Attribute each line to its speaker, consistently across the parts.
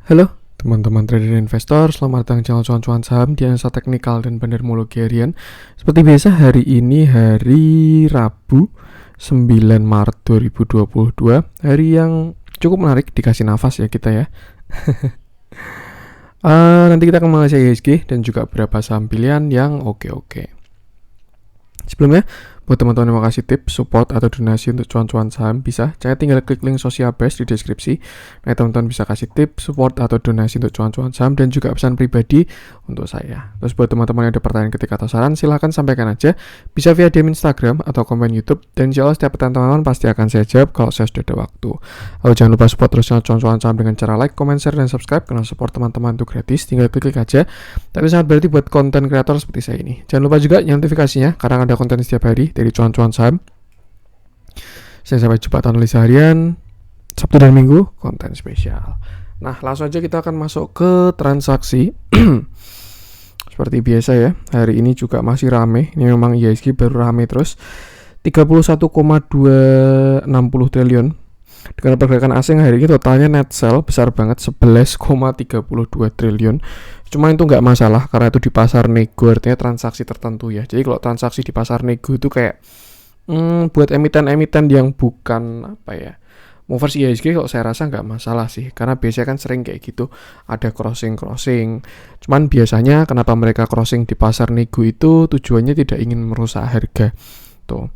Speaker 1: Halo teman-teman trader dan investor, selamat datang di channel cuan-cuan saham di analisa teknikal dan bandarmologi harian. Seperti biasa hari ini hari Rabu 9 Maret 2022, hari yang cukup menarik, dikasih nafas ya kita ya. Nanti kita akan mengenai IHSG dan juga beberapa saham pilihan yang oke-oke. Sebelumnya, buat teman-teman yang mau kasih tips, support, atau donasi untuk cuan-cuan saham, bisa jangan tinggal klik link Social Base di deskripsi. Nah, teman-teman bisa kasih tips, support, atau donasi untuk cuan-cuan saham dan juga pesan pribadi untuk saya. Terus buat teman-teman yang ada pertanyaan ketika atau saran, silahkan sampaikan aja. Bisa via DM Instagram atau komen YouTube. Dan insya Allah setiap pertanyaan teman-teman pasti akan saya jawab kalau saya sudah ada waktu. Lalu jangan lupa support terus channel cuan-cuan saham dengan cara like, comment, share, dan subscribe. Karena support teman-teman itu gratis, tinggal klik aja. Tapi sangat berarti buat konten kreator seperti saya ini. Jangan lupa juga nyalakan notifikasinya, karena ada konten setiap hari dari cuan-cuan saham. Saya sampai jumpa analisa harian Sabtu dan Minggu, konten spesial. Nah, langsung aja kita akan masuk ke transaksi. Seperti biasa ya, hari ini juga masih rame. Ini memang IHSG baru rame terus. 31,260 triliun. Dengan pergerakan asing hari ini totalnya net sell besar banget, 11,32 triliun. Cuma itu nggak masalah karena itu di pasar nego, artinya transaksi tertentu ya. Jadi kalau transaksi di pasar nego itu kayak buat emiten-emiten yang bukan movers IHSG, kalau saya rasa nggak masalah sih, karena biasanya kan sering kayak gitu, ada crossing. Cuman biasanya kenapa mereka crossing di pasar nego itu tujuannya tidak ingin merusak harga tuh.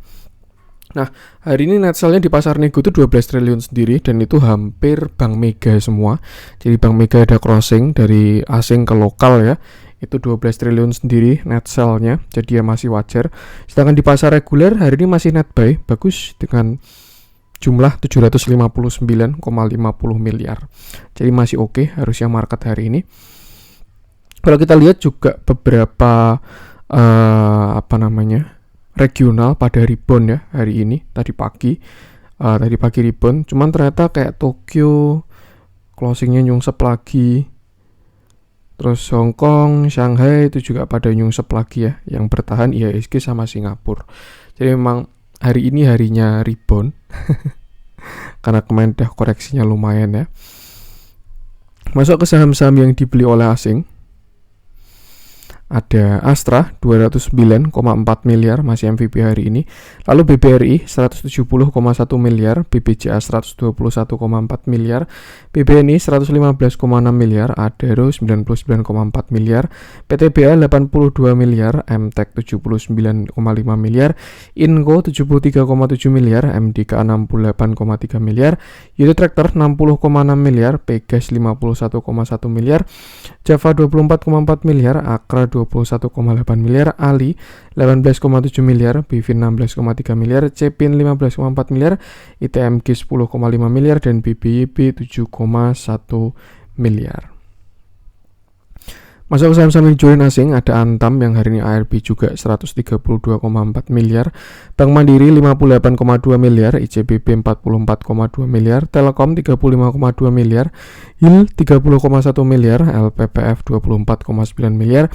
Speaker 1: Nah, hari ini net sell-nya di pasar nego itu 12 triliun sendiri, dan itu hampir bank mega semua. Jadi bank mega ada crossing dari asing ke lokal ya. Itu 12 triliun sendiri net sell-nya, jadi ya masih wajar. Sedangkan di pasar reguler hari ini masih net buy, bagus dengan jumlah 759,50 miliar. Jadi masih oke harusnya market hari ini. Kalau kita lihat juga beberapa regional pada rebound ya hari ini. Tadi pagi rebound, cuman ternyata kayak Tokyo closingnya nyungsep lagi, terus Hong Kong, Shanghai itu juga pada nyungsep lagi ya. Yang bertahan IHSG sama Singapura. Jadi memang hari ini harinya rebound karena kemarin udah koreksinya lumayan ya. Masuk ke saham-saham yang dibeli oleh asing. Ada Astra 209,4 miliar masih MVP hari ini. Lalu BBRI 170,1 miliar, BBJA 121,4 miliar, BBNI 115,6 miliar, Adaro 99,4 miliar, PTBA 82 miliar, MTEK 79,5 miliar, Inco 73,7 miliar, MDK 68,3 miliar, Unitractor 60,6 miliar, Pegas 51,1 miliar, Java 24,4 miliar, Akra 21,8 miliar, Ali 18,7 miliar, Bivin 16,3 miliar, Cepin 15,4 miliar, ITMG 10,5 miliar, dan BBYB 7,1 miliar. Masuk ke saham-saham yang join asing, ada Antam yang hari ini ARB juga 132,4 miliar, Bank Mandiri 58,2 miliar, ICBP 44,2 miliar, Telkom 35,2 miliar, HIL 30,1 miliar, LPPF 24,9 miliar,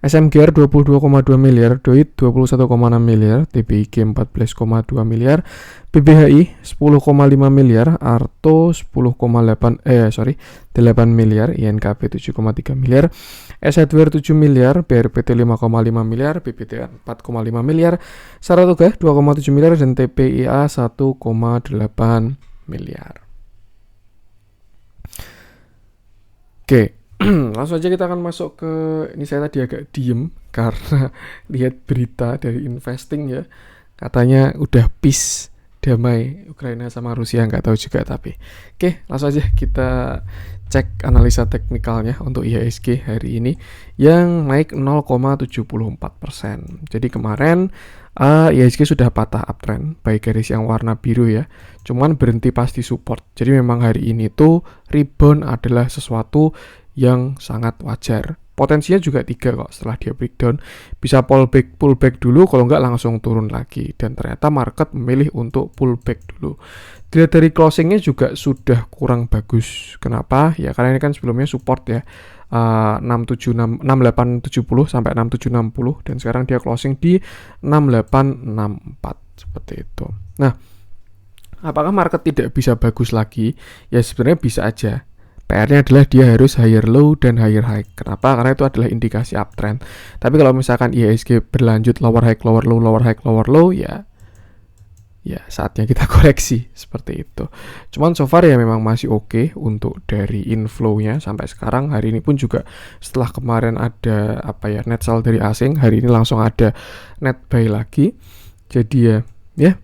Speaker 1: SMGR 22,2 miliar, DOIT 21,6 miliar, TBIG 14,2 miliar, BBHI 10,5 miliar, Arto 8 miliar, INKB 7,3 miliar, S Hardware 7 miliar, BRPT 5,5 miliar, BPT 4,5 miliar, Saratoga 2,7 miliar, dan TPIA 1,8 miliar. Oke, langsung aja kita akan masuk ke, ini saya tadi agak diem karena lihat berita dari investing ya, katanya udah peace, damai Ukraina sama Rusia, nggak tahu juga tapi. Oke, langsung aja kita cek analisa teknikalnya untuk IHSG hari ini yang naik 0,74%. Jadi kemarin IHSG sudah patah uptrend, baik garis yang warna biru ya, cuman berhenti pas di support. Jadi memang hari ini tuh rebound adalah sesuatu yang sangat wajar. Potensinya juga 3 kok setelah dia breakdown. Bisa pullback dulu, kalau nggak langsung turun lagi. Dan ternyata market memilih untuk pullback dulu. Dilihat dari closingnya juga sudah kurang bagus. Kenapa? Ya karena ini kan sebelumnya support ya, 6870 sampai 6760, dan sekarang dia closing di 6864 seperti itu. Nah, apakah market tidak bisa bagus lagi? Ya sebenarnya bisa aja. PR-nya adalah dia harus higher low dan higher high. Kenapa? Karena itu adalah indikasi uptrend. Tapi kalau misalkan IHSG berlanjut lower high, lower low, lower high, lower low, ya saatnya kita koreksi seperti itu. Cuman so far ya memang masih oke untuk dari inflow-nya sampai sekarang. Hari ini pun juga setelah kemarin ada net sell dari asing, hari ini langsung ada net buy lagi. Jadi ya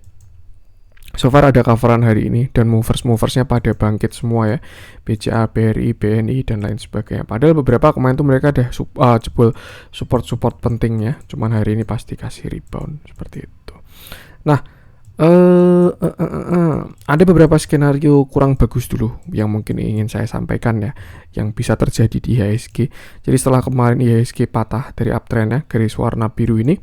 Speaker 1: so far ada coveran hari ini dan moversnya pada bangkit semua ya. BCA, BRI, BNI dan lain sebagainya. Padahal beberapa kemarin tuh mereka ada jebol support pentingnya. Cuman hari ini pasti kasih rebound seperti itu. Nah, ada beberapa skenario kurang bagus dulu yang mungkin ingin saya sampaikan ya, yang bisa terjadi di IHSG. Jadi setelah kemarin IHSG patah dari uptrendnya, garis warna biru ini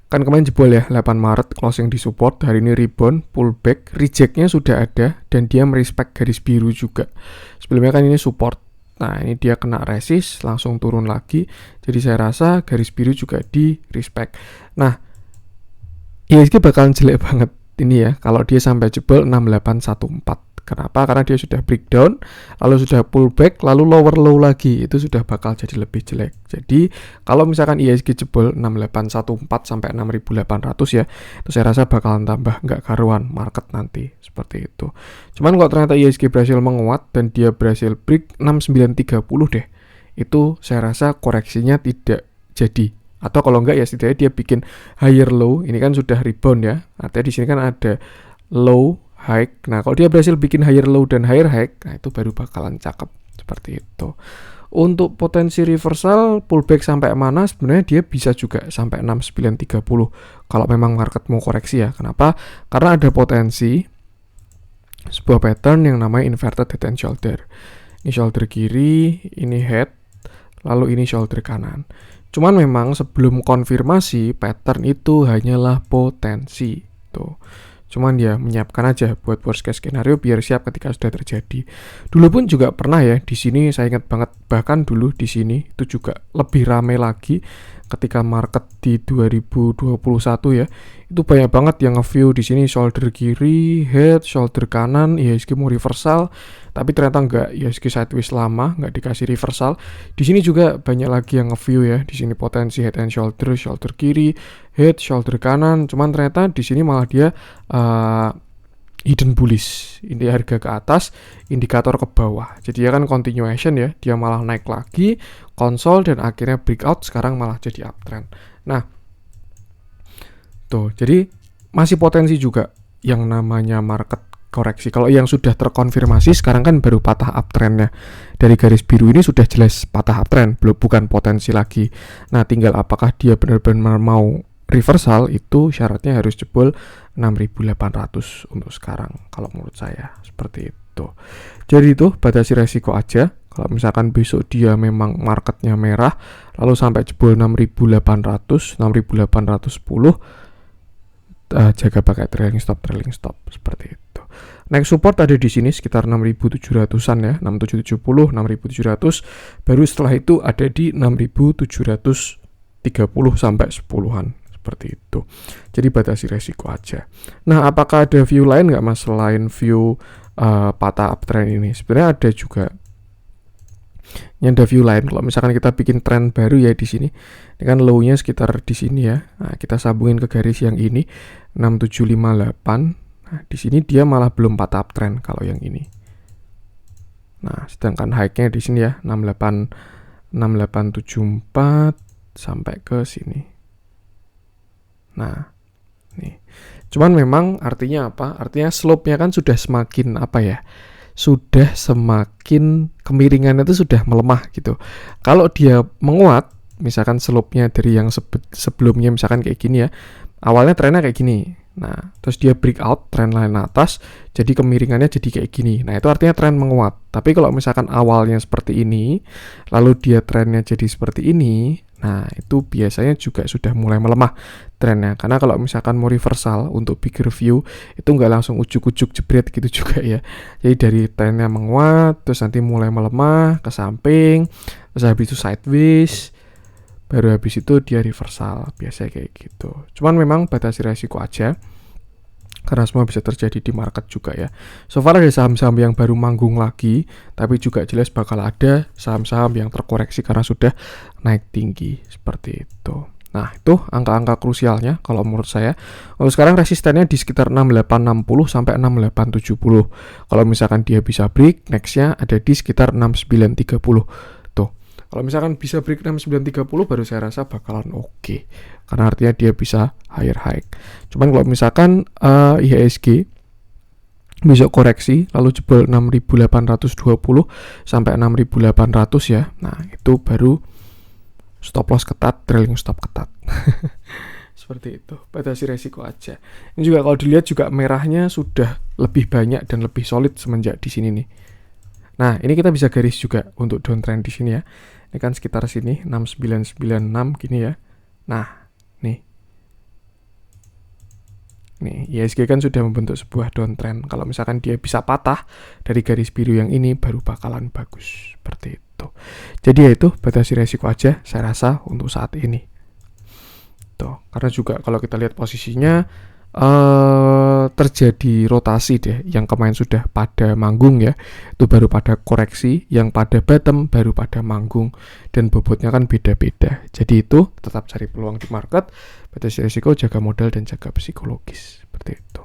Speaker 1: kan kemarin jebol ya, 8 Maret closing di support, hari ini rebound, pullback, rejectnya sudah ada dan dia merespect garis biru juga. Sebelumnya kan ini support, nah ini dia kena resist langsung turun lagi, jadi saya rasa garis biru juga di respect. Nah, IHSG bakalan jelek banget ini ya kalau dia sampai jebol 6814. Kenapa? Karena dia sudah breakdown, lalu sudah pullback, lalu lower low lagi. Itu sudah bakal jadi lebih jelek. Jadi kalau misalkan IHSG jebol 6814 sampai 6800 ya, itu saya rasa bakalan tambah nggak karuan market nanti seperti itu. Cuman kalau ternyata IHSG berhasil menguat dan dia berhasil break 6930 deh, itu saya rasa koreksinya tidak jadi. Atau kalau enggak ya setidaknya dia bikin higher low. Ini kan sudah rebound ya. Artinya di sini kan ada low, high. Nah, kalau dia berhasil bikin higher low dan higher high, nah itu baru bakalan cakep seperti itu. Untuk potensi reversal pullback sampai mana sebenarnya dia bisa juga sampai 6930 kalau memang market mau koreksi ya. Kenapa? Karena ada potensi sebuah pattern yang namanya inverted head and shoulder. Ini shoulder kiri, ini head, lalu ini shoulder kanan. Cuman memang sebelum konfirmasi pattern itu hanyalah potensi tuh. Cuman ya menyiapkan aja buat worst case skenario biar siap ketika sudah terjadi. Dulu pun juga pernah ya di sini saya ingat banget, bahkan dulu di sini itu juga lebih ramai lagi ketika market di 2021 ya. Itu banyak banget yang nge-view di sini shoulder kiri, head, shoulder kanan, IHSG mau reversal, tapi ternyata enggak, IHSG sideways lama, enggak dikasih reversal. Di sini juga banyak lagi yang nge-view ya, di sini potensi head and shoulder, shoulder kiri, head, shoulder kanan, cuman ternyata di sini malah dia hidden bullish, ini harga ke atas, indikator ke bawah. Jadi ya kan continuation ya, dia malah naik lagi, konsol dan akhirnya breakout, sekarang malah jadi uptrend. Nah, tuh, jadi masih potensi juga yang namanya market koreksi. Kalau yang sudah terkonfirmasi sekarang kan baru patah uptrendnya. Dari garis biru ini sudah jelas patah uptrend, belum, bukan potensi lagi. Nah, tinggal apakah dia benar-benar mau reversal, itu syaratnya harus jebol 6800 untuk sekarang kalau menurut saya seperti itu. Jadi itu batasi resiko aja. Kalau misalkan besok dia memang marketnya merah lalu sampai jebol 6800, 6810, jaga pakai trailing stop seperti itu. Next support ada di sini sekitar 6700-an ya, 6770, 6700. Baru setelah itu ada di 6730 sampai 10-an. Seperti itu. Jadi batasi resiko aja. Nah, apakah ada view lain nggak mas selain view patah uptrend ini? Sebenarnya ada juga. Ini ada view lain. Kalau misalkan kita bikin trend baru ya di sini, ini kan low-nya sekitar di sini ya. Nah, kita sambungin ke garis yang ini 6758. Nah, di sini dia malah belum patah uptrend kalau yang ini. Nah, sedangkan high-nya di sini ya 6874 sampai ke sini. Nah, nih. Cuman memang artinya apa? Artinya slope-nya kan sudah semakin sudah semakin kemiringannya itu sudah melemah gitu. Kalau dia menguat, misalkan slope-nya dari yang sebelumnya misalkan kayak gini ya. Awalnya trennya kayak gini. Nah, terus dia breakout, tren line atas, jadi kemiringannya jadi kayak gini. Nah, itu artinya tren menguat. Tapi kalau misalkan awalnya seperti ini, lalu dia trennya jadi seperti ini, nah itu biasanya juga sudah mulai melemah trennya. Karena kalau misalkan mau reversal untuk bigger view, itu nggak langsung ujuk-ujuk jebret gitu juga ya. Jadi dari trennya menguat, terus nanti mulai melemah ke samping, terus habis itu sideways, baru habis itu dia reversal, biasanya kayak gitu. Cuman memang batasi resiko aja. karena semua bisa terjadi di market juga ya. So far ada saham-saham yang baru manggung lagi, tapi juga jelas bakal ada saham-saham yang terkoreksi karena sudah naik tinggi seperti itu. Nah, itu angka-angka krusialnya kalau menurut saya. Kalau sekarang resistennya di sekitar 6860 sampai 6870. Kalau misalkan dia bisa break, nextnya ada di sekitar 6930. Tuh, kalau misalkan bisa break 6930 baru saya rasa bakalan oke. Karena artinya dia bisa higher high. Cuman kalau misalkan IHSG bisa koreksi lalu jebol 6820 sampai 6800 ya. Nah, itu baru stop loss ketat, trailing stop ketat. Seperti itu. Batasi resiko aja. Ini juga kalau dilihat juga merahnya sudah lebih banyak dan lebih solid semenjak di sini nih. Nah, ini kita bisa garis juga untuk downtrend di sini ya. Ini kan sekitar sini 6996 gini ya. Nah, nih IHSG kan sudah membentuk sebuah downtrend. Kalau misalkan dia bisa patah dari garis biru yang ini baru bakalan bagus. Seperti itu. Jadi ya itu batasi resiko aja saya rasa untuk saat ini. Tuh, karena juga kalau kita lihat posisinya terjadi rotasi deh. Yang kemarin sudah pada manggung ya, itu baru pada koreksi. Yang pada bottom baru pada manggung. Dan bobotnya kan beda-beda. Jadi itu tetap cari peluang di market, batasi risiko, jaga modal dan jaga psikologis. Seperti itu.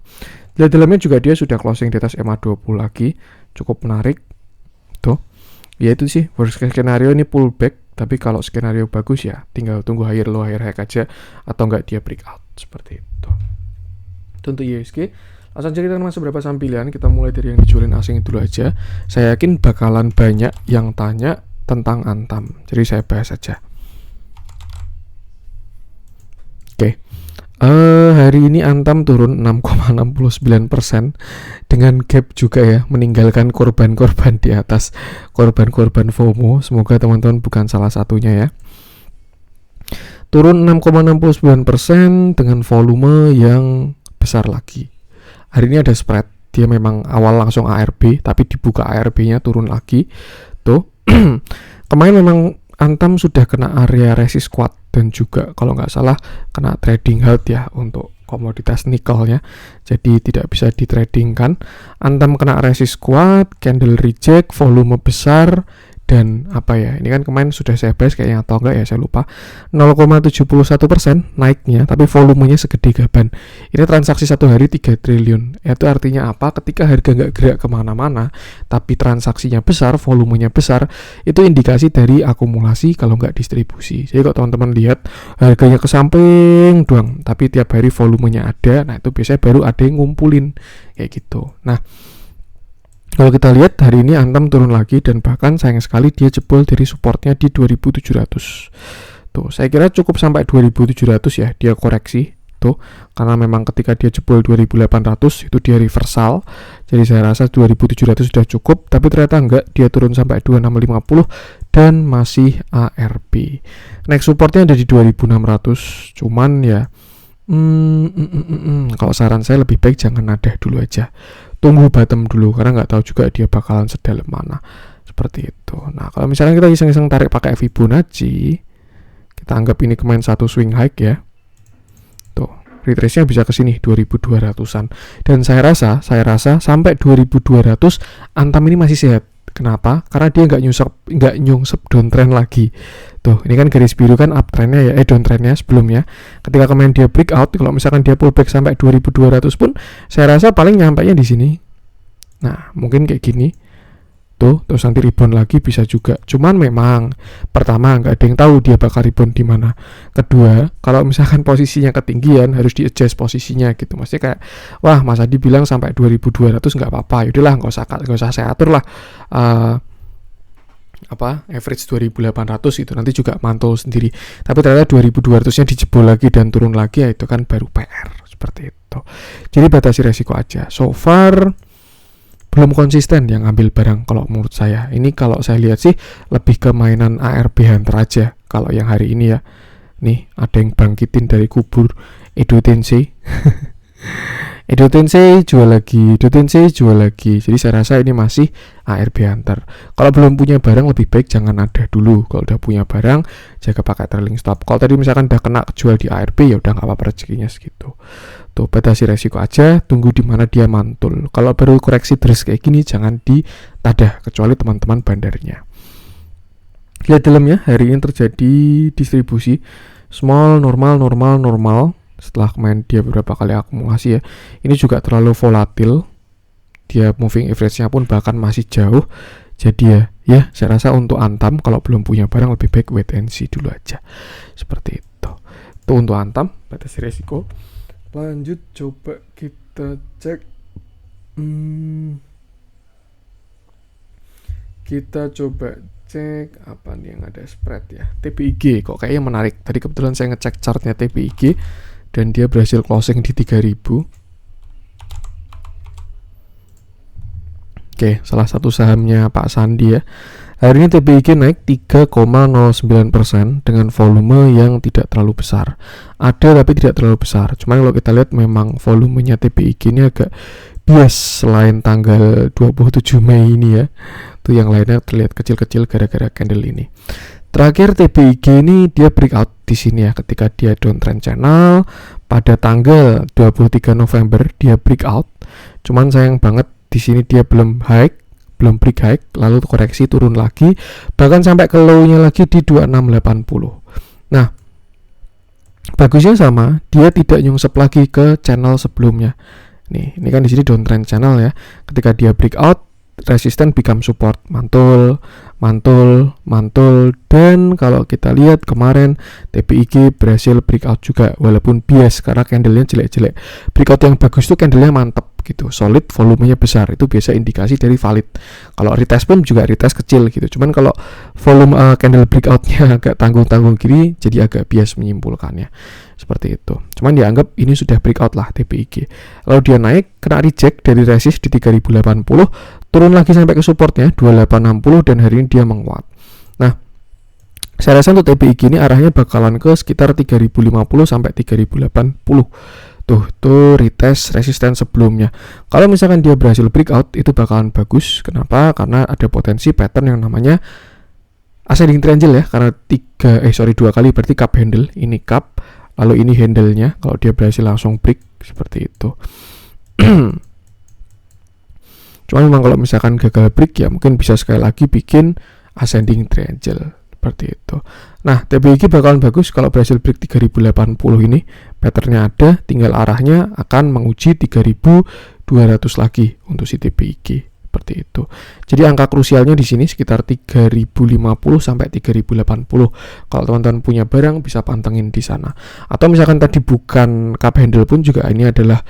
Speaker 1: Di dalamnya juga dia sudah closing di atas MA20 lagi, cukup menarik. Tuh, ya itu sih worst case skenario ini pullback. Tapi kalau skenario bagus ya tinggal tunggu higher low higher high aja, atau enggak dia breakout seperti itu. Untuk IHSG, langsung aja kita masuk beberapa saham pilihan. Kita mulai dari yang dijualin asing dulu aja. Saya yakin bakalan banyak yang tanya tentang Antam, jadi saya bahas aja. Oke. Hari ini Antam turun 6,69% dengan gap juga ya, meninggalkan korban-korban di atas, korban-korban FOMO. Semoga teman-teman bukan salah satunya ya. Turun 6,69% dengan volume yang besar lagi. Hari ini ada spread, dia memang awal langsung ARB, tapi dibuka ARB-nya turun lagi. Tuh, kemarin memang Antam sudah kena area resist kuat dan juga kalau nggak salah kena trading halt ya untuk komoditas nikelnya. Jadi tidak bisa ditradingkan. Antam kena resist kuat, candle reject, volume besar. Dan apa ya, ini kan kemarin sudah saya bahas kayaknya atau enggak ya, saya lupa. 0,71% naiknya, tapi volumenya segede gaban. Ini transaksi satu hari 3 triliun. Itu artinya apa? Ketika harga nggak gerak kemana-mana, tapi transaksinya besar, volumenya besar, itu indikasi dari akumulasi kalau nggak distribusi. Jadi kalau teman-teman lihat harganya ke samping doang, tapi tiap hari volumenya ada, nah itu biasanya baru ada yang ngumpulin kayak gitu. Nah, kalau kita lihat hari ini Antam turun lagi dan bahkan sayang sekali dia jebol dari supportnya di 2700. Tuh, saya kira cukup sampai 2700 ya dia koreksi. Tuh, karena memang ketika dia jebol 2800 itu dia reversal. Jadi saya rasa 2700 sudah cukup, tapi ternyata enggak, dia turun sampai 2650 dan masih ARB. Next supportnya ada di 2600. Cuman ya kalau saran saya lebih baik jangan nadah dulu aja. Tunggu bottom dulu karena nggak tahu juga dia bakalan sedalam mana. Seperti itu. Nah, kalau misalnya kita iseng-iseng tarik pakai Fibonacci, kita anggap ini kemarin satu swing high ya. Tuh, retrace-nya bisa ke sini 2200-an. Dan saya rasa sampai 2200 Antam ini masih sehat. Kenapa? Karena dia nggak nyungsep downtrend lagi. Tuh, ini kan garis biru kan uptrendnya ya, downtrendnya sebelumnya. Ketika kemarin dia breakout, kalau misalkan dia pullback sampai 2200 pun, saya rasa paling nyampainya di sini. Nah, mungkin kayak gini. Tuh, terus nanti rebound lagi bisa juga. Cuman memang pertama nggak ada yang tahu dia bakal rebound di mana. Kedua, kalau misalkan posisinya ketinggian harus di-adjust posisinya gitu. Maksudnya kayak, wah Mas Adi bilang sampai 2200 nggak apa-apa. Yaudahlah, nggak usah saya atur lah. Average 2800 itu nanti juga mantul sendiri. Tapi ternyata 2200-nya dijebol lagi dan turun lagi, ya itu kan baru PR seperti itu. Jadi batasi resiko aja. So far belum konsisten yang ngambil barang kalau menurut saya. Ini kalau saya lihat sih lebih ke mainan ARB Hunter aja kalau yang hari ini ya. Nih ada yang bangkitin dari kubur Edo Tensei. Edo Tensei jual lagi, Edo Tensei jual lagi. Jadi saya rasa ini masih ARB hunter. Kalau belum punya barang lebih baik jangan ada dulu. Kalau udah punya barang jaga pakai trailing stop. Kalau tadi misalkan udah kena jual di ARB ya udah nggak apa-apa rezekinya segitu. Tuh batasi resiko aja, tunggu di mana dia mantul. Kalau baru koreksi terus kayak gini jangan ditadah kecuali teman-teman bandarnya. Lihat dalamnya, hari ini terjadi distribusi small, normal. Setelah kemarin dia beberapa kali akumulasi ya, ini juga terlalu volatil. Dia moving average-nya pun bahkan masih jauh. Jadi ya saya rasa untuk Antam kalau belum punya barang lebih baik wait and see dulu aja. Seperti itu. Itu untuk Antam, batasi resiko. Lanjut coba kita cek. Kita coba cek apa nih yang ada spread ya. TPIG kok kayaknya menarik. Tadi kebetulan saya ngecek chartnya TPIG dan dia berhasil closing di 3000. Oke, salah satu sahamnya Pak Sandi ya. Hari ini TPIG naik 3,09% dengan volume yang tidak terlalu besar. Ada tapi tidak terlalu besar. Cuman kalau kita lihat memang volumenya TPIG ini agak bias selain tanggal 27 Mei ini ya. Tuh yang lainnya terlihat kecil-kecil gara-gara candle ini. Terakhir TPIG ini dia breakout di sini ya, ketika dia downtrend channel pada tanggal 23 November dia breakout. Cuman sayang banget di sini dia belum break high, lalu koreksi turun lagi bahkan sampai ke low-nya lagi di 2680. Nah, bagusnya sama, dia tidak nyungsep lagi ke channel sebelumnya. Nih, ini kan di sini downtrend channel ya. Ketika dia breakout, resisten become support, mantul, dan kalau kita lihat kemarin TPIG berhasil breakout juga walaupun bias karena candlenya jelek-jelek. Breakout yang bagus tuh candlenya mantep gitu, solid, volumenya besar, itu biasa indikasi dari valid. Kalau retest pun juga retest kecil gitu, cuman kalau volume candle breakoutnya agak tanggung-tanggung gini jadi agak bias menyimpulkannya seperti itu. Cuman dianggap ini sudah breakout lah TPIG. Lalu dia naik, kena reject dari resist di 3080, turun lagi sampai ke supportnya 2860 dan hari ini dia menguat. Nah, saya rasa untuk TPIG ini arahnya bakalan ke sekitar 3050 sampai 3080. Tuh retest resisten sebelumnya. Kalau misalkan dia berhasil breakout itu bakalan bagus. Kenapa? Karena ada potensi pattern yang namanya ascending triangle ya, karena dua kali berarti cup handle. Ini cup, lalu ini handle-nya. Kalau dia berhasil langsung break seperti itu. Cuman memang kalau misalkan gagal break ya mungkin bisa sekali lagi bikin ascending triangle seperti itu. Nah, TPIG bakalan bagus kalau berhasil break 3080 ini. Patternnya ada, tinggal arahnya akan menguji 3200 lagi untuk si TPIG seperti itu. Jadi angka krusialnya di sini sekitar 3050 sampai 3080. Kalau teman-teman punya barang bisa pantengin di sana. Atau misalkan tadi bukan cup handle pun juga ini adalah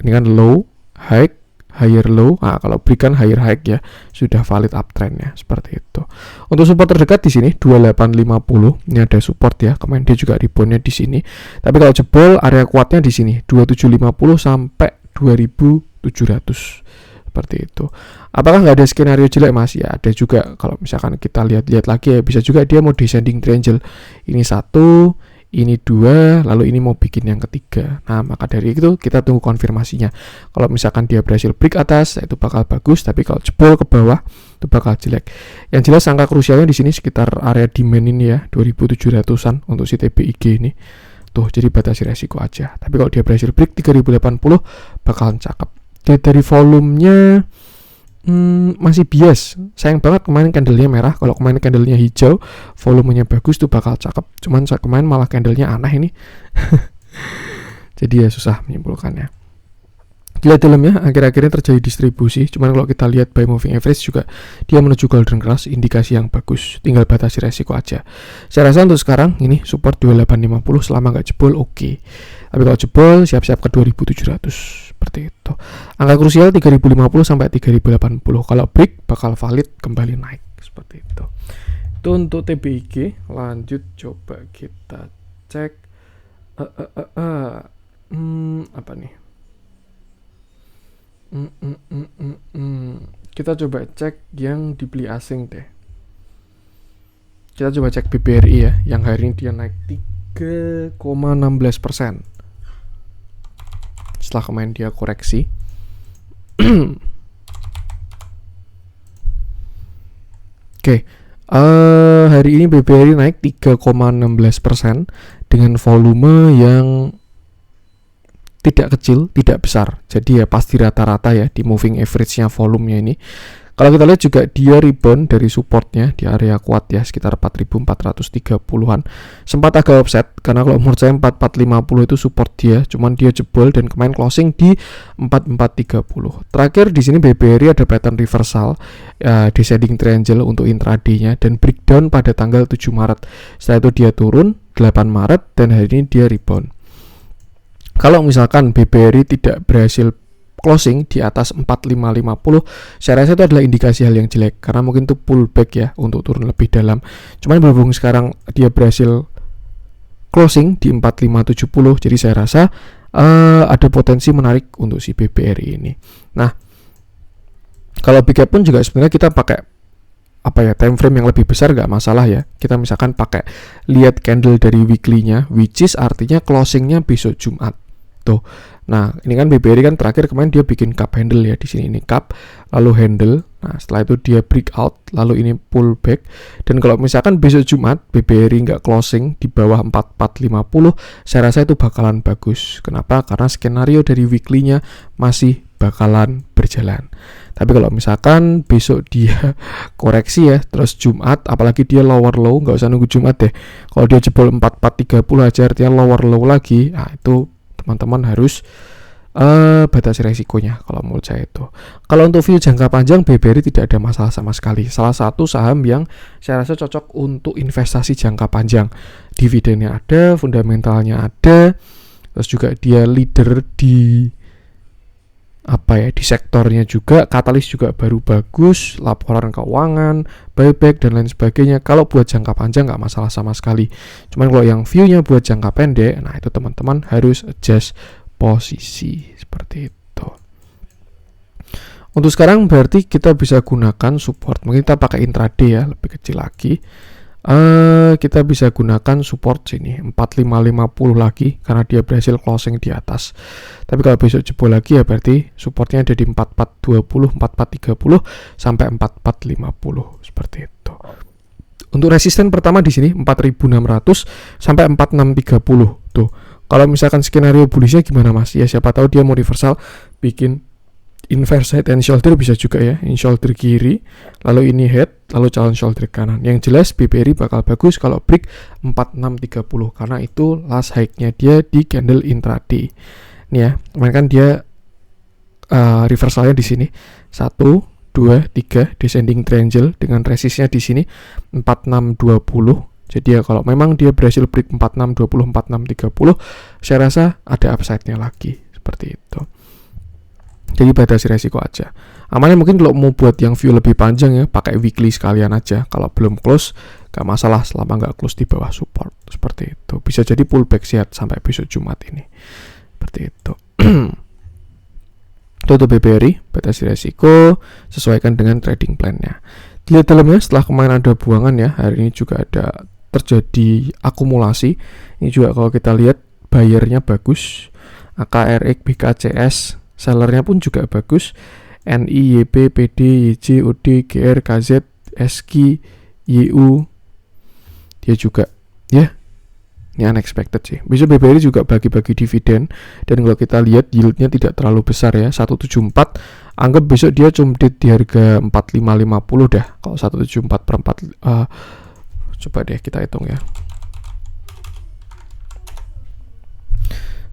Speaker 1: ini kan low, high, higher low. Nah, kalau berikan higher high ya sudah valid uptrendnya seperti itu. Untuk support terdekat di sini 2850. Ini ada support ya. Kemarin dia juga reboundnya di sini. Tapi kalau jebol area kuatnya di sini 2750 sampai 2700 seperti itu. Apakah nggak ada skenario jelek Mas? Ya ada juga. Kalau misalkan kita lihat lagi ya bisa juga dia mau descending triangle. Ini 1, ini 2, lalu ini mau bikin yang ketiga. Nah, maka dari itu kita tunggu konfirmasinya. Kalau misalkan dia berhasil break atas, itu bakal bagus, tapi kalau jebol ke bawah, itu bakal jelek. Yang jelas angka krusialnya di sini sekitar area demand ini ya, 2700-an untuk si TPIG ini. Tuh, jadi batasi resiko aja. Tapi kalau dia berhasil break 3080, bakalan cakep. Dari volumenya masih bias. Sayang banget kemarin candlenya merah. Kalau kemarin candlenya hijau, volumenya bagus tuh bakal cakep. Cuman kemarin malah candlenya aneh ini. Jadi ya susah menyimpulkannya. Lihat dalamnya akhir-akhirnya terjadi distribusi. Cuman kalau kita lihat by moving average juga dia menuju golden cross, indikasi yang bagus. Tinggal batasi resiko aja. Saya rasa untuk sekarang ini support 2850 selama nggak jebol oke. Tapi kalau jebol siap-siap ke 2700 seperti itu. Angka krusial 3050 sampai 3080. Kalau break bakal valid kembali naik seperti itu. Itu untuk TPIG. Lanjut coba kita cek apa nih? Kita coba cek yang dibeli asing deh. Kita coba cek BBRI ya, yang hari ini dia naik 3,16%. setelah kemarin dia koreksi. Oke, hari ini BBRI naik 3,16% dengan volume yang tidak kecil, tidak besar. Jadi ya pasti rata-rata ya di moving average-nya volumenya ini. Kalau kita lihat juga dia rebound dari supportnya di area kuat ya, sekitar 4.430-an. Sempat agak offset karena kalau menurut saya 4.450 itu support dia, cuman dia jebol dan kemarin closing di 4.430. Terakhir di sini BBRI ada pattern reversal descending triangle untuk intraday-nya dan breakdown pada tanggal 7 Maret. Setelah itu dia turun 8 Maret dan hari ini dia rebound. Kalau misalkan BBRI tidak berhasil closing di atas 4550, saya rasa itu adalah indikasi hal yang jelek karena mungkin itu pullback ya untuk turun lebih dalam. Cuman berhubung sekarang dia berhasil closing di 4570, jadi saya rasa ada potensi menarik untuk si BBRI ini. Nah, kalau big cap pun juga sebenarnya kita pakai time frame yang lebih besar nggak masalah ya. Kita misalkan pakai lihat candle dari weekly-nya, which is artinya closingnya besok Jumat. Tuh. Nah, ini kan BBRI kan terakhir kemarin dia bikin cup handle ya, di sini ini cup, lalu handle. Nah, setelah itu dia breakout, lalu ini pullback. Dan kalau misalkan besok Jumat BBRI nggak closing di bawah 4450, saya rasa itu bakalan bagus. Kenapa? Karena skenario dari weekly-nya masih bakalan berjalan. Tapi kalau misalkan besok dia koreksi ya, terus Jumat, apalagi dia lower low, nggak usah nunggu Jumat deh. Kalau dia jebol 4430 aja artinya lower low lagi, nah itu teman-teman harus batasi resikonya kalau menurut saya itu. Kalau untuk view jangka panjang BBRI tidak ada masalah sama sekali. Salah satu saham yang saya rasa cocok untuk investasi jangka panjang. Dividennya ada, fundamentalnya ada, terus juga dia leader di di sektornya juga, katalis juga baru bagus, laporan keuangan, buyback dan lain sebagainya. Kalau buat jangka panjang nggak masalah sama sekali. Cuman kalau yang view-nya buat jangka pendek, nah itu teman-teman harus adjust posisi seperti itu. Untuk sekarang berarti kita bisa gunakan support. Mungkin kita pakai intraday ya, lebih kecil lagi. Kita bisa gunakan support sini 4550 lagi karena dia berhasil closing di atas. Tapi kalau besok jebol lagi ya berarti supportnya ada di 4420, 4430 sampai 4450 seperti itu. Untuk resisten pertama di sini 4600 sampai 4630 tuh. Kalau misalkan skenario bullishnya gimana Mas? Ya siapa tahu dia mau reversal bikin inverse head and shoulder bisa juga ya, in shoulder kiri, lalu ini head, lalu calon shoulder kanan. Yang jelas BBRI bakal bagus kalau break 4630 karena itu last high-nya dia di candle intraday. Nih ya, kemarin kan dia reversalnya di sini 1, 2, 3 descending triangle dengan resistnya di sini 4620. Jadi ya kalau memang dia berhasil break 4620, 4630, saya rasa ada upside-nya lagi seperti itu. Jadi batasi resiko aja. Amannya mungkin kalau mau buat yang view lebih panjang ya, pakai weekly sekalian aja. Kalau belum close, gak masalah selama gak close di bawah support. Seperti itu. Bisa jadi pullback sehat sampai besok Jumat ini. Seperti itu. Itu untuk BBRI, batasi resiko, sesuaikan dengan trading plan-nya. Dilihat dalamnya setelah kemarin ada buangan ya, hari ini juga ada terjadi akumulasi. Ini juga kalau kita lihat buyer-nya bagus. AKRX, BKCS, sellernya pun juga bagus. NI, YP, PD, YJ, OD, GR, KZ, SK, YU. Dia juga ya. Ini unexpected sih. Besok BBRI juga bagi-bagi dividen. Dan kalau kita lihat yieldnya tidak terlalu besar ya, 174. Anggap besok dia cumdit di harga 4550 dah. Kalau 174 per 4 coba deh kita hitung ya.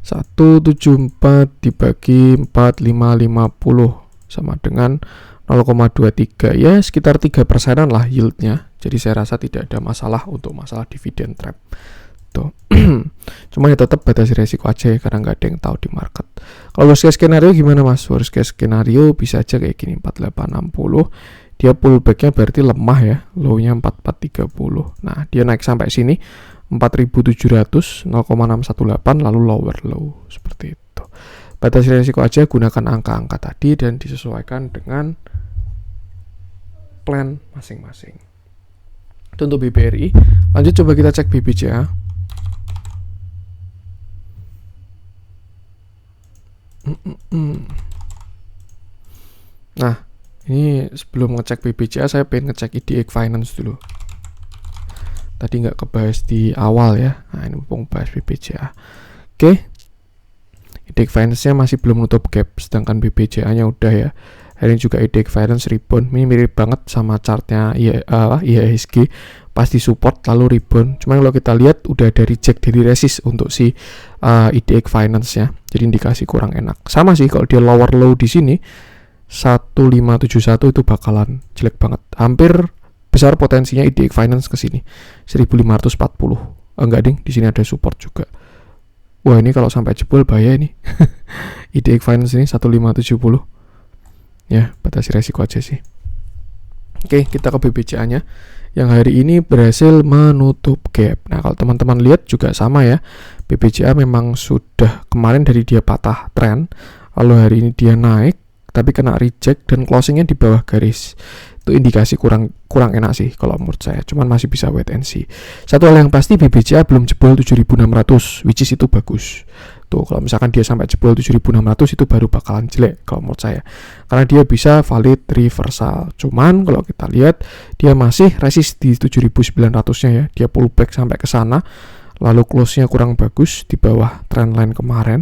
Speaker 1: 174 dibagi 4550 sama dengan 0,23 ya, sekitar 3%-an lah yieldnya. Jadi saya rasa tidak ada masalah untuk masalah dividen trap tuh. Cuma ya tetap batasi resiko aja ya, karena nggak ada yang tahu di market. Kalau worst case skenario gimana Mas? Worst case skenario bisa aja kayak gini, 4860. Dia pullbacknya berarti lemah ya, low-nya 4430. Nah dia naik sampai sini 4700, 0,618 lalu lower low seperti itu. Batasi risiko aja, gunakan angka-angka tadi dan disesuaikan dengan plan masing-masing. Itu untuk BBRI. Lanjut coba kita cek BBCA. Ini sebelum ngecek BBCA saya pengen ngecek IDX Finance dulu. Tadi nggak kebahas di awal ya. Nah ini mumpung bahas BBCA. Oke. IDX Finance-nya masih belum nutup gap, sedangkan BBCA-nya udah ya. Hari ini juga IDX Finance rebound. Ini mirip banget sama chartnya IHSG. Pasti support lalu rebound. Cuma kalau kita lihat udah ada reject dari resist untuk si IDX Finance-nya. Jadi indikasi kurang enak. Sama sih kalau dia lower low di sini 1571 itu bakalan jelek banget. Hampir besar potensinya IDX Finance ke sini 1540. Enggak ding, di sini ada support juga. Wah, ini kalau sampai jebol bahaya ini. IDX Finance ini 1570. Ya, batasi resiko aja sih. Oke, kita ke BBCA-nya yang hari ini berhasil menutup gap. Nah, kalau teman-teman lihat juga sama ya. BBCA memang sudah kemarin dari dia patah tren, lalu hari ini dia naik tapi kena reject dan closingnya di bawah garis. Itu indikasi kurang enak sih kalau menurut saya. Cuman masih bisa wait and see. Satu hal yang pasti BBCA belum jebol 7.600, which is itu bagus. Tuh kalau misalkan dia sampai jebol 7.600 itu baru bakalan jelek kalau menurut saya. Karena dia bisa valid reversal. Cuman kalau kita lihat dia masih resist di 7.900-nya ya. Dia pullback sampai ke sana. Lalu close-nya kurang bagus di bawah trendline kemarin.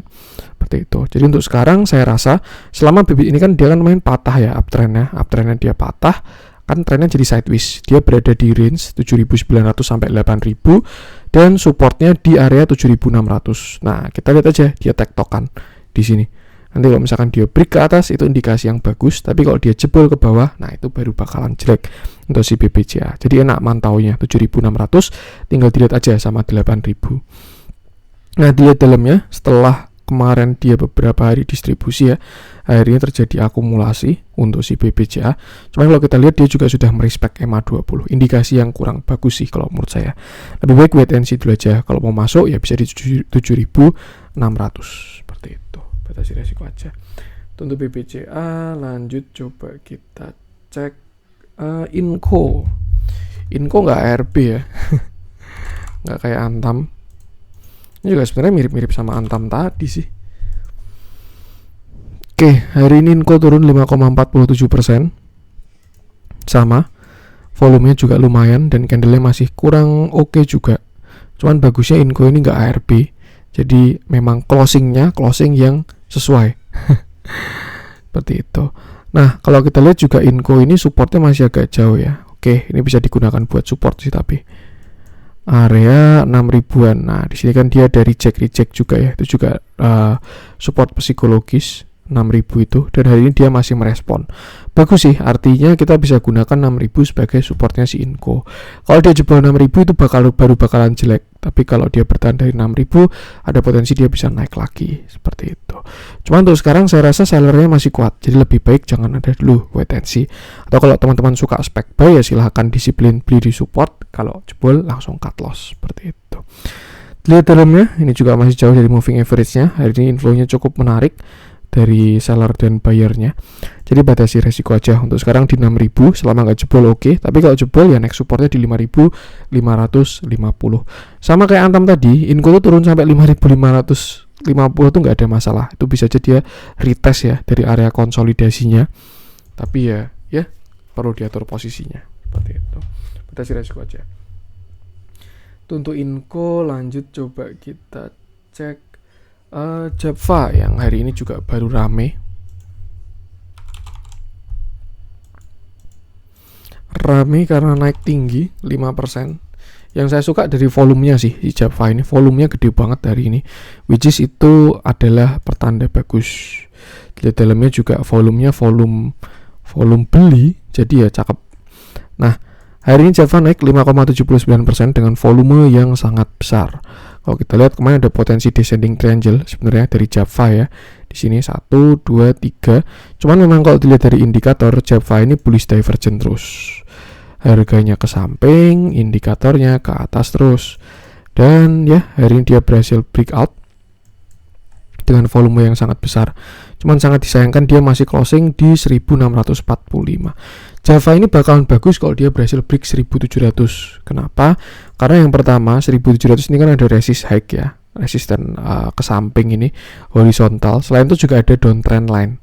Speaker 1: Seperti itu. Jadi untuk sekarang saya rasa selama ini kan dia kan main patah ya uptrendnya dia patah, kan trennya jadi sideways. Dia berada di range 7.900 sampai 8.000 dan supportnya di area 7.600. Nah, kita lihat aja dia tektokan di sini. Nanti kalau misalkan dia break ke atas itu indikasi yang bagus, tapi kalau dia jebol ke bawah, nah itu baru bakalan jelek untuk si BBCA. Jadi enak mantaunya 7.600, tinggal dilihat aja sama 8.000. Nah, dilihat dalamnya setelah kemarin dia beberapa hari distribusi ya, akhirnya terjadi akumulasi untuk si BBCA. Cuma kalau kita lihat dia juga sudah merespek EMA20, indikasi yang kurang bagus sih kalau menurut saya. Lebih baik wait and see dulu aja. Kalau mau masuk ya bisa di 7.600 seperti itu. Batasi resiko aja. Untuk BBCA lanjut coba kita cek Inco nggak ARB ya. Nggak kayak Antam. Ini juga sebenarnya mirip-mirip sama Antam tadi sih. Oke, hari ini Inco turun 5,47%. Sama. Volumenya juga lumayan dan candle-nya masih kurang oke juga. Cuman bagusnya Inco ini nggak ARB. Jadi memang closing yang sesuai. Seperti itu. Nah, kalau kita lihat juga Inco ini supportnya masih agak jauh ya. Oke, ini bisa digunakan buat support sih tapi area 6.000-an. Nah, di sini kan dia ada reject juga ya. Itu juga support psikologis 6.000 itu, dan hari ini dia masih merespon. Bagus sih, artinya kita bisa gunakan 6.000 sebagai supportnya si Inco. Kalau dia jebol 6.000 itu baru bakalan jelek. Tapi kalau dia bertahan dari 6.000, ada potensi dia bisa naik lagi. Seperti itu. Cuman untuk sekarang saya rasa sellernya masih kuat. Jadi lebih baik jangan ada dulu wait and see. Atau kalau teman-teman suka spek buy ya silahkan disiplin beli di support. Kalau jebol langsung cut loss. Seperti itu. Lihat dalamnya, ini juga masih jauh dari moving average-nya. Hari ini inflow-nya cukup menarik dari seller dan bayarnya. Jadi batasi resiko aja. Untuk sekarang di 6.000 selama nggak jebol oke. Tapi kalau jebol ya next supportnya di 5.550. Sama kayak Antam tadi, Inco tuh turun sampai 5.550 tuh nggak ada masalah. Itu bisa aja dia retest ya dari area konsolidasinya. Tapi ya perlu diatur posisinya. Seperti itu. Batasi resiko aja. Untuk Inco lanjut coba kita cek Java yang hari ini juga baru rame karena naik tinggi 5%. Yang saya suka dari volumenya sih di Java ini, volumenya gede banget hari ini, which is itu adalah pertanda bagus. Di dalamnya juga volumenya volume beli, jadi ya cakep. Nah, hari ini Java naik 5,79% dengan volume yang sangat besar. Kalau kita lihat kemarin ada potensi descending triangle sebenarnya dari Java ya. Di sini 1, 2, 3. Cuman memang kalau dilihat dari indikator Java ini bullish divergent terus. Harganya ke samping, indikatornya ke atas terus. Dan ya hari ini dia berhasil breakout dengan volume yang sangat besar. Cuman sangat disayangkan dia masih closing di 1645. Java ini bakalan bagus kalau dia berhasil break 1700. Kenapa? Karena yang pertama 1700 ini kan ada resist high ya, resisten ke samping ini horizontal. Selain itu juga ada downtrend line.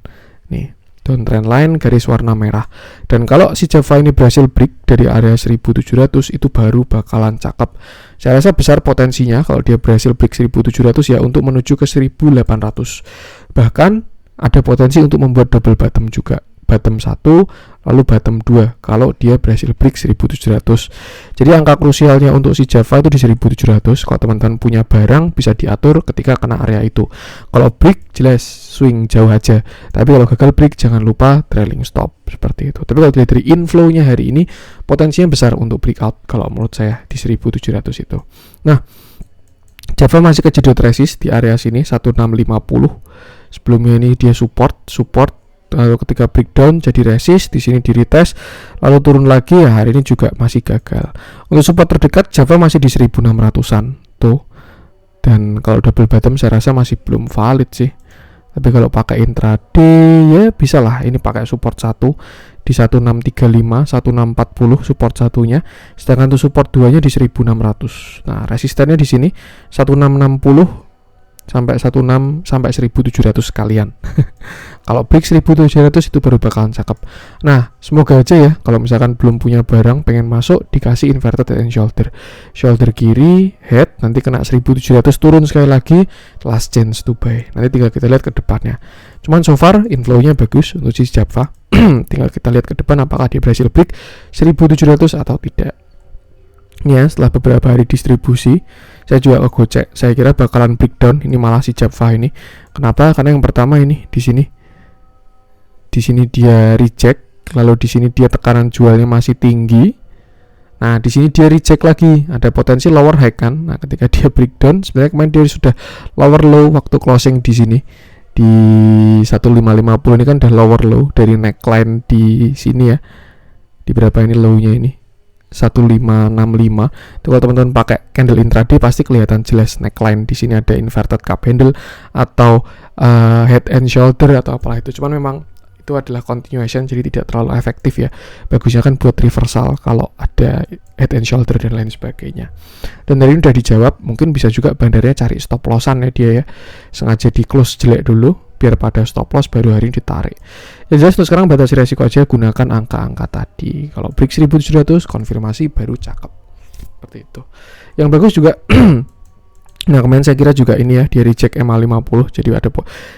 Speaker 1: Nih, downtrend line garis warna merah. Dan kalau si Java ini berhasil break dari area 1700 itu baru bakalan cakep. Saya rasa besar potensinya kalau dia berhasil break 1700 ya untuk menuju ke 1800. Bahkan ada potensi untuk membuat double bottom juga. Bottom 1 lalu bottom 2 kalau dia berhasil break 1700. Jadi angka krusialnya untuk si Java itu di 1700. Kalau teman-teman punya barang bisa diatur ketika kena area itu. Kalau break jelas swing jauh aja. Tapi kalau gagal break jangan lupa trailing stop seperti itu. Tapi kalau dilihat dari inflow-nya hari ini potensinya besar untuk breakout kalau menurut saya di 1700 itu. Nah, Java masih kejedot resist di area sini 1650. Sebelumnya ini dia support lalu ketika breakdown jadi resist, di sini di retest lalu turun lagi ya, hari ini juga masih gagal. Untuk support terdekat Java masih di 1600-an tuh. Dan kalau double bottom saya rasa masih belum valid sih. Tapi kalau pakai intraday ya bisa lah, ini pakai support 1 di 1635, 1640 support satunya, sedangkan untuk support 2-nya di 1600. Nah, resistannya di sini 1660 sampai 16 sampai 1700 sekalian. Kalau break 1700 itu baru bakalan cakep. Nah, semoga aja ya kalau misalkan belum punya barang pengen masuk dikasih inverted head and shoulder kiri head, nanti kena 1700 turun sekali lagi, last chance to buy. Nanti tinggal kita lihat ke depannya. Cuman so far inflow-nya bagus untuk si Java. Tinggal kita lihat ke depan apakah dia berhasil break 1700 atau tidak. Ya, setelah beberapa hari distribusi saya juga ngegocek, saya kira bakalan breakdown ini malah si Java ini. Kenapa? Karena yang pertama ini di sini dia reject, lalu di sini dia tekanan jualnya masih tinggi. Nah, di sini dia reject lagi, ada potensi lower high kan. Nah, ketika dia breakdown sebenarnya kemarin dia sudah lower low waktu closing di sini di 1550 ini kan udah lower low dari neckline di sini ya. Di berapa ini low-nya ini? 1565. Itu kalau teman-teman pakai candle intraday pasti kelihatan jelas neckline di sini ada inverted cup handle atau head and shoulder atau apalah itu. Cuman memang itu adalah continuation jadi tidak terlalu efektif ya. Bagusnya kan buat reversal kalau ada head and shoulder dan lain sebagainya. Dan dari ini udah dijawab, mungkin bisa juga bandarnya cari stop lossan ya dia ya. Sengaja di close jelek dulu biar pada stop loss baru hari ini ditarik. Ya jelas untuk sekarang batasi resiko aja, gunakan angka-angka tadi. Kalau break 1700 konfirmasi baru cakep. Seperti itu. Yang bagus juga nah kemarin saya kira juga ini ya, dia reject EMA 50, jadi ada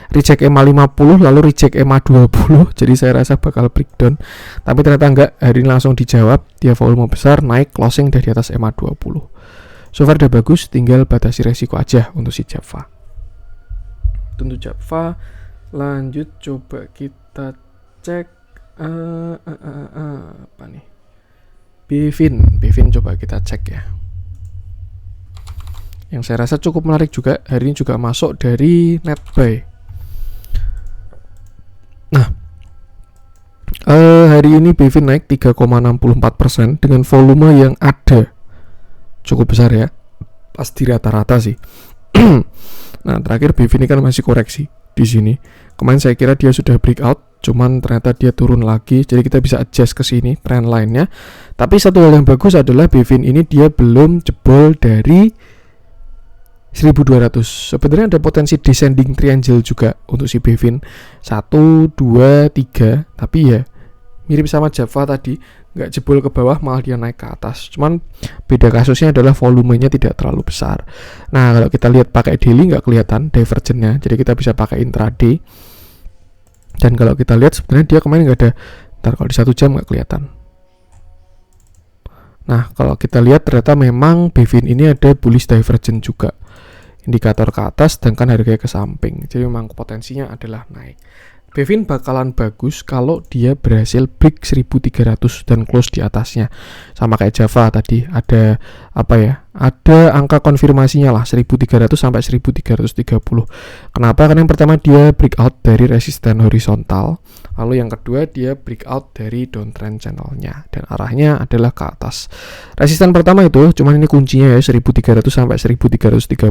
Speaker 1: reject EMA 50 lalu reject EMA 20, jadi saya rasa bakal breakdown, tapi ternyata enggak, hari ini langsung dijawab, dia volume besar, naik closing dari atas EMA 20. So far udah bagus, tinggal batasi resiko aja untuk si Java. Untuk Java lanjut coba kita cek apa nih, Bevin coba kita cek ya. Yang saya rasa cukup menarik juga, hari ini juga masuk dari net buy. Nah, hari ini Bevin naik 3,64% dengan volume yang ada cukup besar ya, pasti rata-rata sih. Nah, terakhir Bevin ini kan masih koreksi di sini. Kemarin saya kira dia sudah breakout, cuman ternyata dia turun lagi, jadi kita bisa adjust ke sini trend line-nya. Tapi satu hal yang bagus adalah Bevin ini dia belum jebol dari 1200. Sebenarnya ada potensi descending triangle juga untuk si Bevin 1, 2, 3. Tapi ya mirip sama Java tadi, nggak jebol ke bawah malah dia naik ke atas. Cuman beda kasusnya adalah volumenya tidak terlalu besar. Nah, kalau kita lihat pakai daily nggak kelihatan divergennya, jadi kita bisa pakai intraday. Dan kalau kita lihat sebenarnya dia kemarin nggak ada, kalau di 1 jam nggak kelihatan. Nah, kalau kita lihat ternyata memang Bevin ini ada bullish divergence juga, indikator ke atas sedangkan harganya ke samping, jadi memang potensinya adalah naik. Bevin bakalan bagus kalau dia berhasil break 1300 dan close di atasnya. Sama kayak Java tadi, ada apa ya? Ada angka konfirmasinya lah 1300 sampai 1330. Kenapa? Karena yang pertama dia breakout dari resisten horizontal, lalu yang kedua dia breakout dari downtrend channelnya dan arahnya adalah ke atas. Resisten pertama itu cuman ini kuncinya ya 1300 sampai 1330.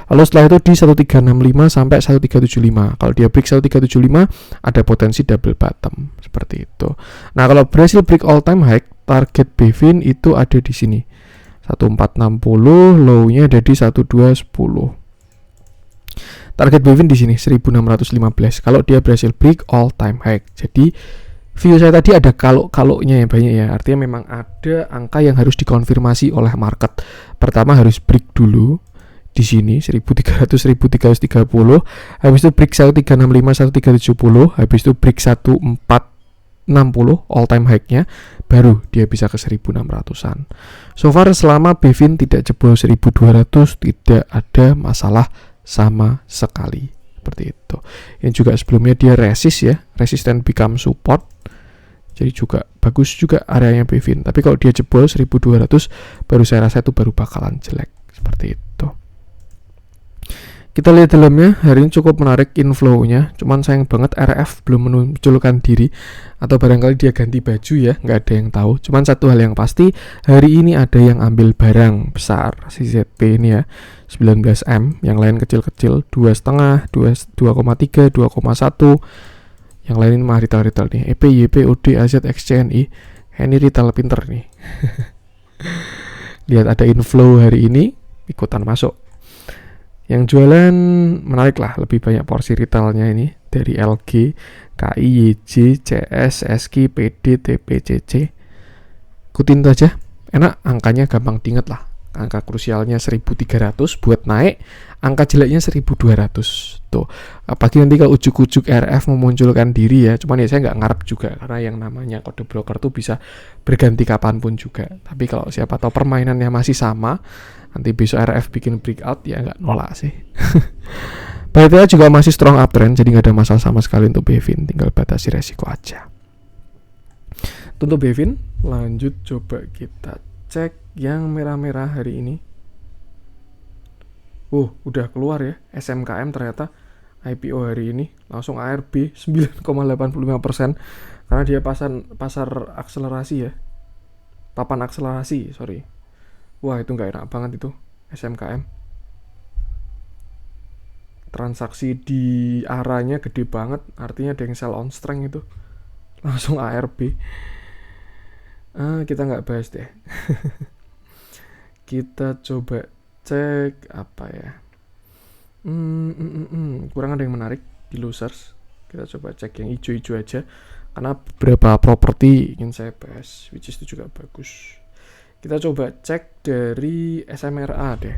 Speaker 1: Lalu setelah itu di 1365 sampai 1375. Kalau dia break 1375 ada potensi double bottom seperti itu. Nah, kalau berhasil break all time high, target Bevin itu ada di sini 1460, low-nya ada di 1210. Target Bevin di sini 1615. Kalau dia berhasil break all time high. Jadi video saya tadi ada kalau-kaloknya yang banyak ya. Artinya memang ada angka yang harus dikonfirmasi oleh market. Pertama harus break dulu di sini 1300 1330, habis itu break 1365 1370, habis itu break 1460 all time high-nya, baru dia bisa ke 1600-an. So far selama Bevin tidak jebol 1200 tidak ada masalah sama sekali. Seperti itu. Yang juga sebelumnya dia resist ya, resisten become support. Jadi juga bagus juga areanya Bevin. Tapi kalau dia jebol 1200 baru saya rasa itu baru bakalan jelek. Seperti itu. Kita lihat dalamnya, hari ini cukup menarik inflow-nya. Cuman sayang banget RF belum menunjukkan diri. Atau barangkali dia ganti baju ya, nggak ada yang tahu. Cuman satu hal yang pasti, hari ini ada yang ambil barang besar CZP ini ya, 19M. Yang lain kecil-kecil, 2,5, 2,3, 2,1. Yang lain ini mah retail-retail nih, EP, YP, OD, AZ, XCNI. Ini retail pinter nih. Lihat ada inflow hari ini, ikutan masuk. Yang jualan menarik lah, lebih banyak porsi retailnya ini dari LG, KI, YJ, CS, SK, PD, TP, CC. Ikutin aja, enak, angkanya gampang diinget lah. Angka krusialnya 1300 buat naik, angka jeleknya 1200. Tuh, apalagi nanti kalau ujuk-ujuk RF memunculkan diri ya, cuman ya saya nggak ngarep juga karena yang namanya kode broker tuh bisa berganti kapanpun juga. Tapi kalau siapa tahu permainannya masih sama, nanti besok RF bikin breakout ya nggak nolak sih. BTA juga masih strong uptrend, jadi nggak ada masalah sama sekali untuk Bevin, tinggal batasi resiko aja. Untuk Bevin, lanjut coba kita cek yang merah-merah hari ini. Udah keluar ya SMKM ternyata IPO hari ini, langsung ARB 9,85% karena dia pasar akselerasi ya, papan akselerasi, sorry. Wah itu nggak enak banget itu SMKM. Transaksi di arahnya gede banget, artinya ada yang sell on strength itu, langsung ARB. Kita nggak bahas deh. Kita coba cek apa ya. Kurang ada yang menarik di losers. Kita coba cek yang hijau-hijau aja, karena beberapa properti ingin saya bahas, which is itu juga bagus. Kita coba cek dari SMRA deh.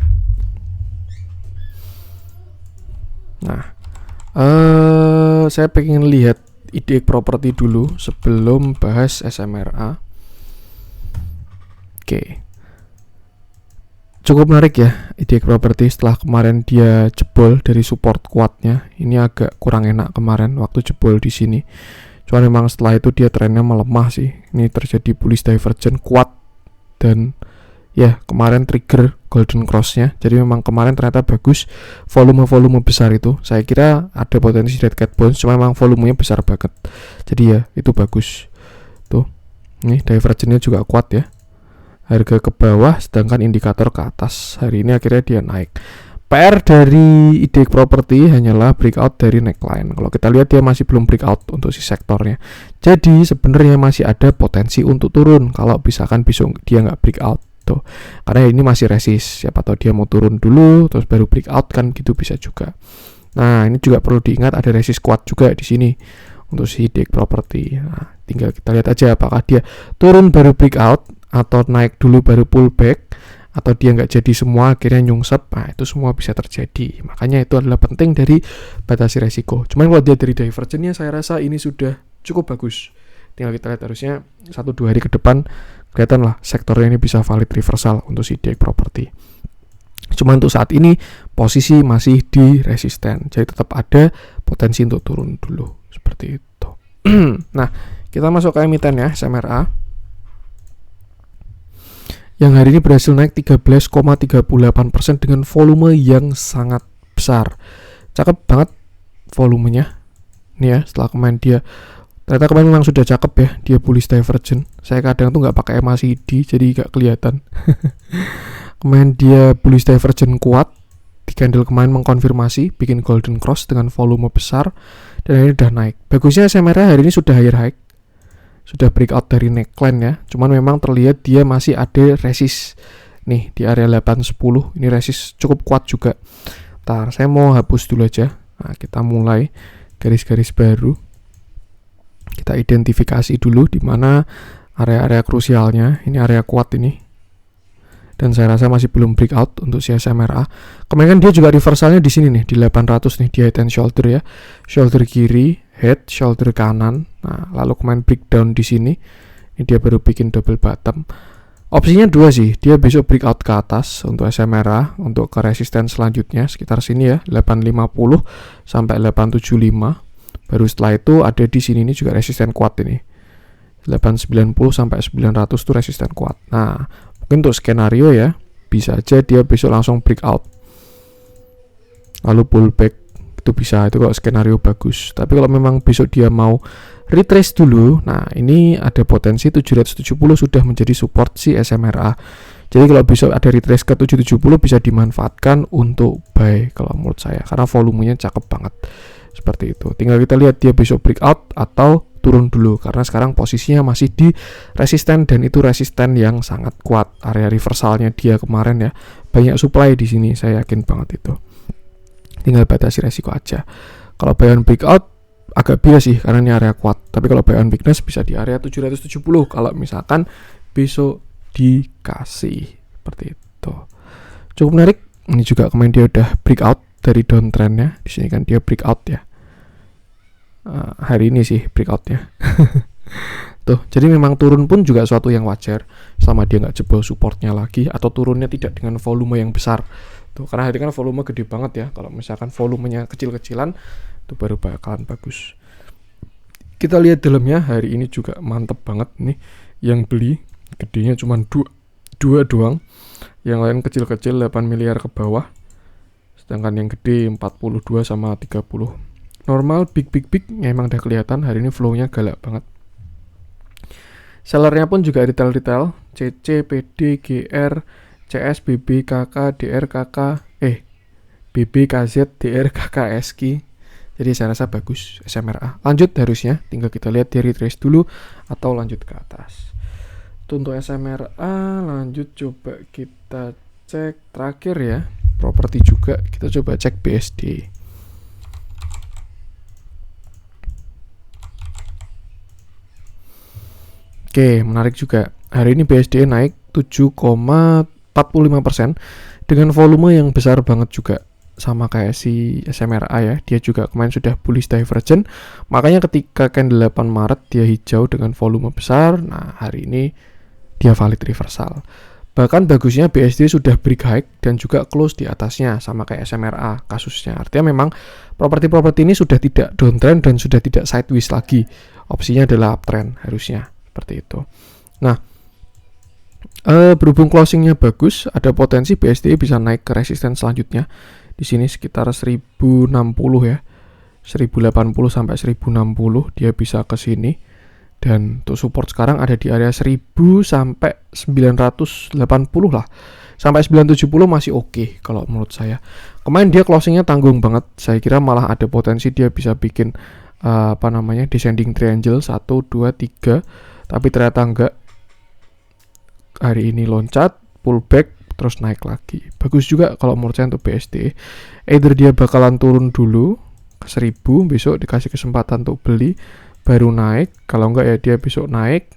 Speaker 1: Nah, saya pengen lihat ide properti dulu sebelum bahas SMRA. Oke. Cukup menarik ya ide properti setelah kemarin dia jebol dari support kuatnya. Ini agak kurang enak kemarin waktu jebol di sini. Cuman memang setelah itu dia trennya melemah sih. Ini terjadi bullish divergence kuat dan ya kemarin trigger golden cross-nya. Jadi memang kemarin ternyata bagus, volume besar itu. Saya kira ada potensi red cat bounce, cuma memang volumenya besar banget. Jadi ya itu bagus. Tuh. Ini divergence-nya juga kuat ya. Harga ke bawah sedangkan indikator ke atas. Hari ini akhirnya dia naik. PR dari ide properti hanyalah breakout dari neckline. Kalau kita lihat dia masih belum breakout untuk si sektornya. Jadi sebenarnya masih ada potensi untuk turun kalau misalkan besok dia nggak breakout tuh. Karena ini masih resist. Siapa tahu dia mau turun dulu terus baru breakout kan gitu bisa juga. Nah, ini juga perlu diingat ada resist kuat juga di sini untuk si ide properti. Nah, tinggal kita lihat aja apakah dia turun baru breakout atau naik dulu baru pullback, atau dia nggak jadi semua akhirnya nyungsep. Nah itu semua bisa terjadi, makanya itu adalah penting dari batasi resiko. Cuman kalau dia dari divergence-nya saya rasa ini sudah cukup bagus. Tinggal kita lihat harusnya 1-2 hari ke depan kelihatan lah sektornya ini bisa valid reversal untuk si DX property. Cuman untuk saat ini posisi masih di resisten, jadi tetap ada potensi untuk turun dulu seperti itu. Nah kita masuk ke emiten ya, SMRA yang hari ini berhasil naik 13,38% dengan volume yang sangat besar. Cakep banget volumenya. Nih ya, setelah kemarin dia ternyata kemarin memang sudah cakep ya, dia bullish divergence. Saya kadang tuh nggak pakai MACD jadi nggak kelihatan. Kemarin dia bullish divergence kuat, di candle kemarin mengkonfirmasi, bikin golden cross dengan volume besar, dan ini udah naik. Bagusnya SMRA hari ini sudah higher high, sudah breakout dari neckline ya. Cuman memang terlihat dia masih ada resist nih di area 810. Ini resist cukup kuat juga. Bentar, saya mau hapus dulu aja. Nah, kita mulai garis-garis baru. Kita identifikasi dulu di mana area-area krusialnya. Ini area kuat ini. Dan saya rasa masih belum breakout untuk si SMRA. Kemarin kan dia juga reversalnya di sini nih, di 800 nih, di head and shoulder ya. Shoulder kiri, head, shoulder kanan. Nah, lalu kemarin breakdown di sini. Ini dia baru bikin double bottom. Opsinya dua sih, dia besok breakout ke atas untuk SMRA, untuk ke resisten selanjutnya sekitar sini ya, 850 sampai 875. Baru setelah itu ada di sini ini juga resisten kuat ini. 890 sampai 900 itu resisten kuat. Nah, mungkin untuk skenario ya, bisa aja dia besok langsung breakout. Lalu pullback, itu bisa, itu kalau skenario bagus. Tapi kalau memang besok dia mau retrace dulu, nah ini ada potensi 770 sudah menjadi support si SMRA. Jadi kalau besok ada retrace ke 770 bisa dimanfaatkan untuk buy kalau menurut saya, karena volumenya cakep banget. Seperti itu. Tinggal kita lihat dia besok breakout atau turun dulu, karena sekarang posisinya masih di resisten dan itu resisten yang sangat kuat. Area reversalnya dia kemarin ya, banyak supply di sini, saya yakin banget itu. Tinggal batasi resiko aja. Kalau buy on breakout agak bias sih karena ini area kuat. Tapi kalau buy on weakness bisa di area 770 kalau misalkan besok dikasih seperti itu. Cukup menarik. Ini juga kemarin dia udah breakout dari downtrendnya. Di sini kan dia breakout ya. Hari ini sih breakoutnya. Tuh, jadi memang turun pun juga suatu yang wajar selama dia nggak jebol supportnya lagi atau turunnya tidak dengan volume yang besar. Tuh, karena hari ini kan volume gede banget ya. Kalau misalkan volumenya kecil-kecilan, itu baru bakalan bagus. Kita lihat dalamnya hari ini juga mantep banget nih. Yang beli gedenya cuma dua doang. Yang lain kecil-kecil 8 miliar ke bawah. Sedangkan yang gede 42 sama 30. Normal big emang udah kelihatan hari ini flow-nya galak banget. Sellernya pun juga retail CC, PD, GR, CS, BB, KK, DR, KK, BB, KZ, DR, KK, SK. Jadi saya rasa bagus SMRA. Lanjut harusnya, tinggal kita lihat dia retrace dulu atau lanjut ke atas. Itu untuk SMRA, lanjut coba kita cek terakhir ya. Properti juga, kita coba cek BSD. Oke, menarik juga. Hari ini BSD naik 7,45% dengan volume yang besar banget juga. Sama kayak si SMRA ya, dia juga kemarin sudah bullish divergent. Makanya ketika candle 8 Maret dia hijau dengan volume besar, nah hari ini dia valid reversal. Bahkan bagusnya BSD sudah break high dan juga close di atasnya sama kayak SMRA kasusnya. Artinya memang properti-properti ini sudah tidak downtrend dan sudah tidak sideways lagi. Opsinya adalah uptrend harusnya. Seperti itu. Nah, berhubung closingnya bagus, ada potensi BSD bisa naik ke resisten selanjutnya. Di sini sekitar 1060 ya. 1080 sampai 1060 dia bisa ke sini. Dan untuk support sekarang ada di area 1000 sampai 980 lah. Sampai 970 masih oke kalau menurut saya. Kemarin dia closingnya tanggung banget. Saya kira malah ada potensi dia bisa bikin descending triangle 1, 2, 3. Tapi ternyata enggak. Hari ini loncat, pullback, terus naik lagi. Bagus juga kalau menurut saya untuk BSD. Either dia bakalan turun dulu ke 1000, besok dikasih kesempatan untuk beli, baru naik. Kalau enggak ya dia besok naik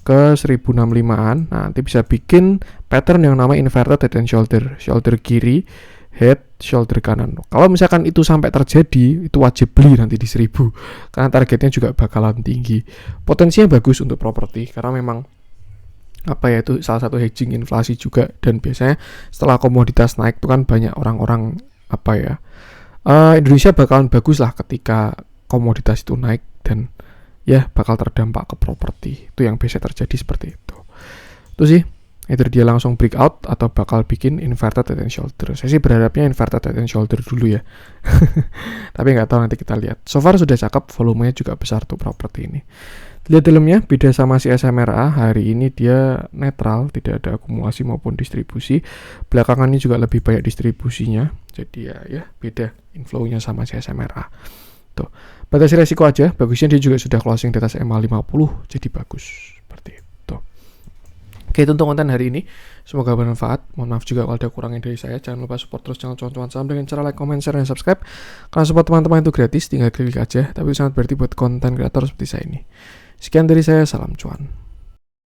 Speaker 1: ke 1065-an. Nah, nanti bisa bikin pattern yang namanya inverted head and shoulder. Shoulder kiri, head, shoulder kanan. Kalau misalkan itu sampai terjadi, itu wajib beli nanti di 1000 karena targetnya juga bakalan tinggi. Potensinya bagus untuk properti karena memang itu salah satu hedging inflasi juga, dan biasanya setelah komoditas naik itu kan banyak orang-orang Indonesia bakalan bagus lah ketika komoditas itu naik dan ya bakal terdampak ke properti. Itu yang biasa terjadi seperti itu. Itu sih. Either dia langsung breakout atau bakal bikin inverted head and shoulder. Saya sih berharapnya inverted head and shoulder dulu ya. Tapi nggak tahu, nanti kita lihat. So far sudah cakep, volumenya juga besar tuh properti ini. Lihat dalamnya, beda sama si SMRA, hari ini dia netral, tidak ada akumulasi maupun distribusi. Belakangan ini juga lebih banyak distribusinya. Jadi ya beda inflow-nya sama si SMRA. Tuh, batasi resiko aja. Bagusnya dia juga sudah closing di atas MA50, jadi bagus. Seperti itu. Oke, itu untuk konten hari ini. Semoga bermanfaat. Mohon maaf juga kalau ada kurangnya dari saya. Jangan lupa support terus channel Cuan-Cuan Saham dengan cara like, comment, share, dan subscribe. Karena support teman-teman itu gratis, tinggal klik aja. Tapi sangat berarti buat konten kreator seperti saya ini. Sekian dari saya, salam cuan.